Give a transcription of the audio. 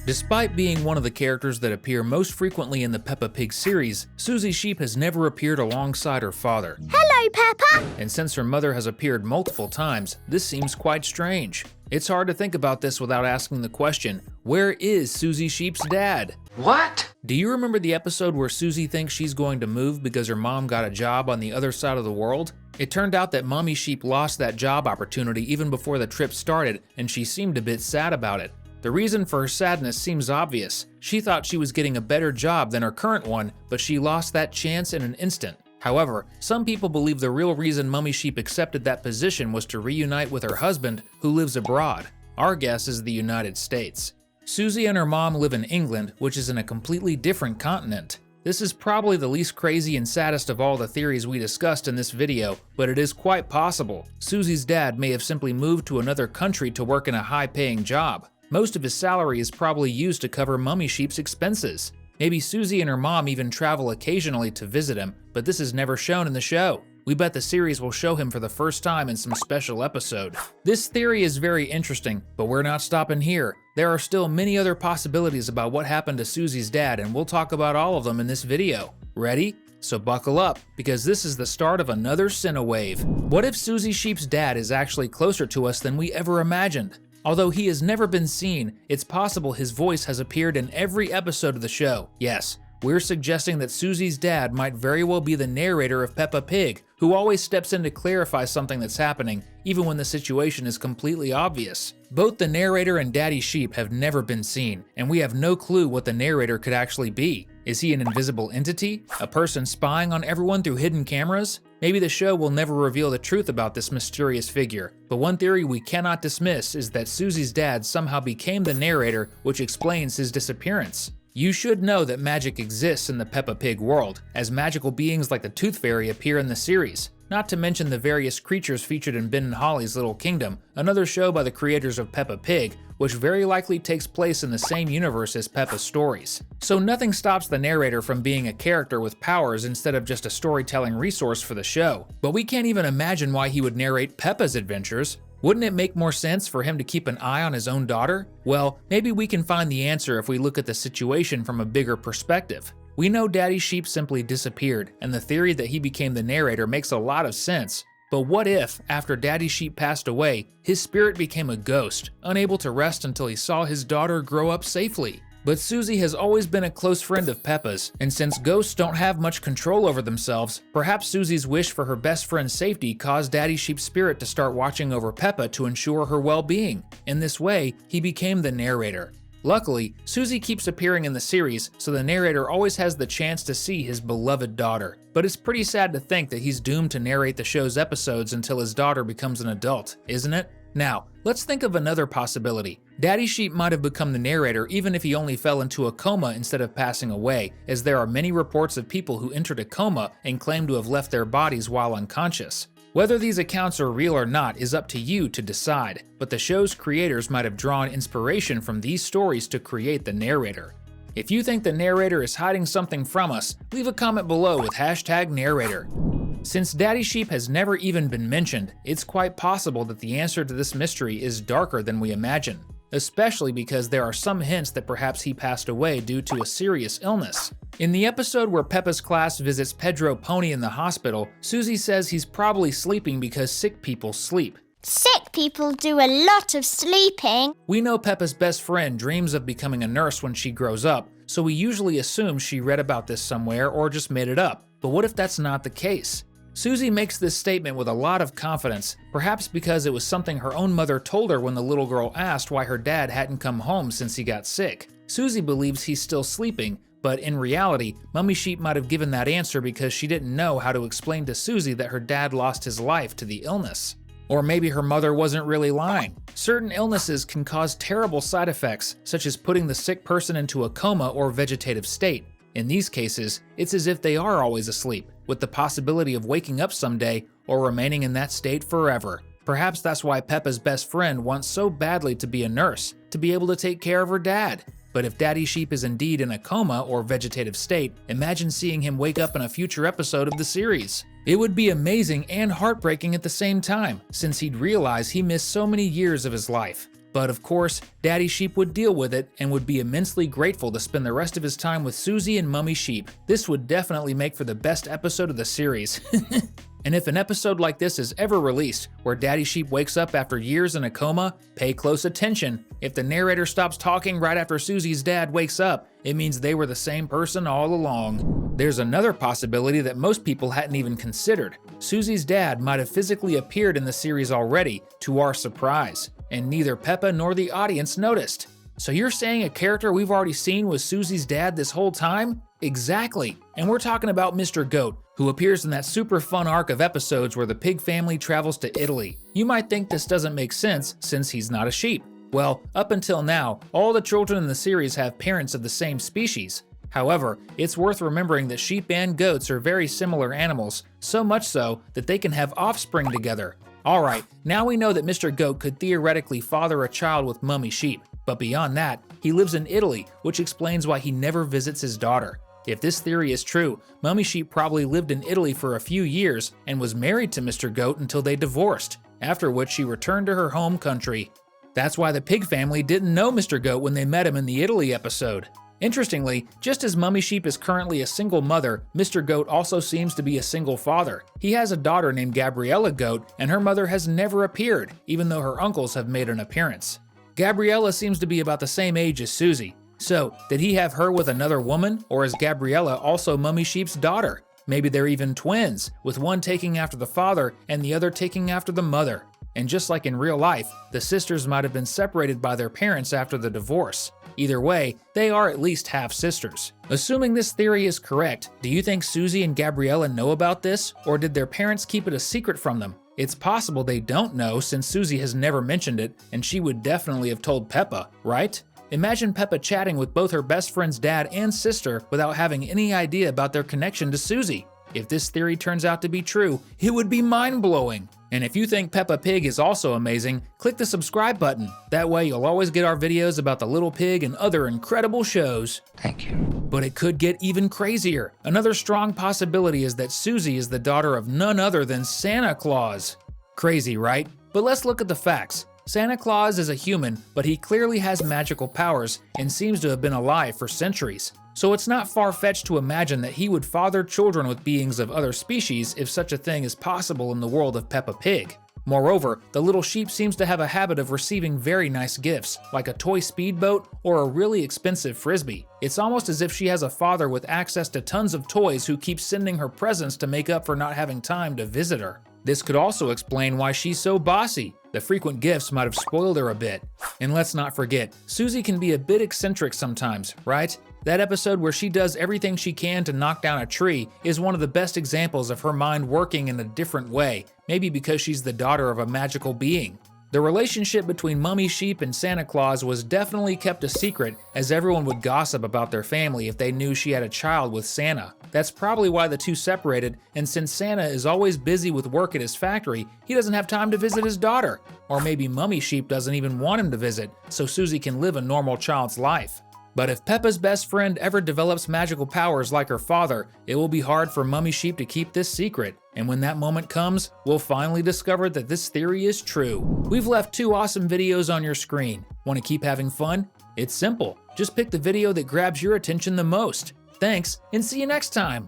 Despite being one of the characters that appear most frequently in the Peppa Pig series, Suzy Sheep has never appeared alongside her father. Hello, Peppa! And since her mother has appeared multiple times, this seems quite strange. It's hard to think about this without asking the question, where is Suzy Sheep's dad? What? Do you remember the episode where Suzy thinks she's going to move because her mom got a job on the other side of the world? It turned out that Mommy Sheep lost that job opportunity even before the trip started, and she seemed a bit sad about it. The reason for her sadness seems obvious. She thought she was getting a better job than her current one, but she lost that chance in an instant. However, some people believe the real reason Mommy Sheep accepted that position was to reunite with her husband, who lives abroad. Our guess is the United States. Suzy and her mom live in England, which is in a completely different continent. This is probably the least crazy and saddest of all the theories we discussed in this video, but it is quite possible. Suzy's dad may have simply moved to another country to work in a high-paying job. Most of his salary is probably used to cover Mommy Sheep's expenses. Maybe Suzy and her mom even travel occasionally to visit him, but this is never shown in the show. We bet the series will show him for the first time in some special episode. This theory is very interesting, but we're not stopping here. There are still many other possibilities about what happened to Suzy's dad, and we'll talk about all of them in this video. Ready? So buckle up, because this is the start of another Cinewave. What if Suzy Sheep's dad is actually closer to us than we ever imagined? Although he has never been seen, it's possible his voice has appeared in every episode of the show. Yes, we're suggesting that Suzy's dad might very well be the narrator of Peppa Pig, who always steps in to clarify something that's happening, even when the situation is completely obvious. Both the narrator and Daddy Sheep have never been seen, and we have no clue what the narrator could actually be. Is he an invisible entity? A person spying on everyone through hidden cameras? Maybe the show will never reveal the truth about this mysterious figure, but one theory we cannot dismiss is that Suzy's dad somehow became the narrator, which explains his disappearance. You should know that magic exists in the Peppa Pig world, as magical beings like the Tooth Fairy appear in the series, not to mention the various creatures featured in Ben and Holly's Little Kingdom, another show by the creators of Peppa Pig, which very likely takes place in the same universe as Peppa's stories. So nothing stops the narrator from being a character with powers instead of just a storytelling resource for the show. But we can't even imagine why he would narrate Peppa's adventures. Wouldn't it make more sense for him to keep an eye on his own daughter? Well, maybe we can find the answer if we look at the situation from a bigger perspective. We know Daddy Sheep simply disappeared, and the theory that he became the narrator makes a lot of sense. But what if, after Daddy Sheep passed away, his spirit became a ghost, unable to rest until he saw his daughter grow up safely? But Suzy has always been a close friend of Peppa's, and since ghosts don't have much control over themselves, perhaps Suzy's wish for her best friend's safety caused Daddy Sheep's spirit to start watching over Peppa to ensure her well-being. In this way, he became the narrator. Luckily, Suzy keeps appearing in the series, so the narrator always has the chance to see his beloved daughter. But it's pretty sad to think that he's doomed to narrate the show's episodes until his daughter becomes an adult, isn't it? Now, let's think of another possibility. Daddy Sheep might have become the narrator even if he only fell into a coma instead of passing away, as there are many reports of people who entered a coma and claim to have left their bodies while unconscious. Whether these accounts are real or not is up to you to decide, but the show's creators might have drawn inspiration from these stories to create the narrator. If you think the narrator is hiding something from us, leave a comment below with #narrator. Since Daddy Sheep has never even been mentioned, it's quite possible that the answer to this mystery is darker than we imagine, especially because there are some hints that perhaps he passed away due to a serious illness. In the episode where Peppa's class visits Pedro Pony in the hospital, Suzy says he's probably sleeping because sick people sleep. Sick people do a lot of sleeping. We know Peppa's best friend dreams of becoming a nurse when she grows up, so we usually assume she read about this somewhere or just made it up. But what if that's not the case? Suzy makes this statement with a lot of confidence, perhaps because it was something her own mother told her when the little girl asked why her dad hadn't come home since he got sick. Suzy believes he's still sleeping, but in reality, Mommy Sheep might have given that answer because she didn't know how to explain to Suzy that her dad lost his life to the illness. Or maybe her mother wasn't really lying. Certain illnesses can cause terrible side effects, such as putting the sick person into a coma or vegetative state. In these cases, it's as if they are always asleep, with the possibility of waking up someday or remaining in that state forever. Perhaps that's why Peppa's best friend wants so badly to be a nurse, to be able to take care of her dad. But if Daddy Sheep is indeed in a coma or vegetative state, imagine seeing him wake up in a future episode of the series. It would be amazing and heartbreaking at the same time, since he'd realize he missed so many years of his life. But of course, Daddy Sheep would deal with it and would be immensely grateful to spend the rest of his time with Suzy and Mummy Sheep. This would definitely make for the best episode of the series. And if an episode like this is ever released, where Daddy Sheep wakes up after years in a coma, pay close attention. If the narrator stops talking right after Suzy's dad wakes up, it means they were the same person all along. There's another possibility that most people hadn't even considered. Suzy's dad might have physically appeared in the series already, to our surprise, and neither Peppa nor the audience noticed. So you're saying a character we've already seen was Suzy's dad this whole time? Exactly, and we're talking about Mr. Goat, who appears in that super fun arc of episodes where the pig family travels to Italy. You might think this doesn't make sense since he's not a sheep. Well, up until now, all the children in the series have parents of the same species. However, it's worth remembering that sheep and goats are very similar animals, so much so that they can have offspring together. Alright, now we know that Mr. Goat could theoretically father a child with Mummy Sheep, but beyond that, he lives in Italy, which explains why he never visits his daughter. If this theory is true, Mummy Sheep probably lived in Italy for a few years and was married to Mr. Goat until they divorced, after which she returned to her home country. That's why the pig family didn't know Mr. Goat when they met him in the Italy episode. Interestingly, just as Mummy Sheep is currently a single mother, Mr. Goat also seems to be a single father. He has a daughter named Gabriella Goat, and her mother has never appeared, even though her uncles have made an appearance. Gabriella seems to be about the same age as Suzy. So, did he have her with another woman, or is Gabriella also Mummy Sheep's daughter? Maybe they're even twins, with one taking after the father and the other taking after the mother. And just like in real life, the sisters might have been separated by their parents after the divorce. Either way, they are at least half-sisters. Assuming this theory is correct, do you think Suzy and Gabriella know about this, or did their parents keep it a secret from them? It's possible they don't know since Suzy has never mentioned it, and she would definitely have told Peppa, right? Imagine Peppa chatting with both her best friend's dad and sister without having any idea about their connection to Suzy. If this theory turns out to be true, it would be mind-blowing. And if you think Peppa Pig is also amazing, click the subscribe button. That way you'll always get our videos about the little pig and other incredible shows. Thank you. But it could get even crazier. Another strong possibility is that Suzy is the daughter of none other than Santa Claus. Crazy, right? But let's look at the facts. Santa Claus is a human, but he clearly has magical powers and seems to have been alive for centuries. So it's not far-fetched to imagine that he would father children with beings of other species if such a thing is possible in the world of Peppa Pig. Moreover, the little sheep seems to have a habit of receiving very nice gifts, like a toy speedboat or a really expensive frisbee. It's almost as if she has a father with access to tons of toys who keeps sending her presents to make up for not having time to visit her. This could also explain why she's so bossy. The frequent gifts might have spoiled her a bit. And let's not forget, Suzy can be a bit eccentric sometimes, right? That episode where she does everything she can to knock down a tree is one of the best examples of her mind working in a different way, maybe because she's the daughter of a magical being. The relationship between Mummy Sheep and Santa Claus was definitely kept a secret, as everyone would gossip about their family if they knew she had a child with Santa. That's probably why the two separated, and since Santa is always busy with work at his factory, he doesn't have time to visit his daughter. Or maybe Mummy Sheep doesn't even want him to visit, so Suzy can live a normal child's life. But if Peppa's best friend ever develops magical powers like her father, it will be hard for Mummy Sheep to keep this secret. And when that moment comes, we'll finally discover that this theory is true. We've left 2 awesome videos on your screen. Want to keep having fun? It's simple. Just pick the video that grabs your attention the most. Thanks, and see you next time!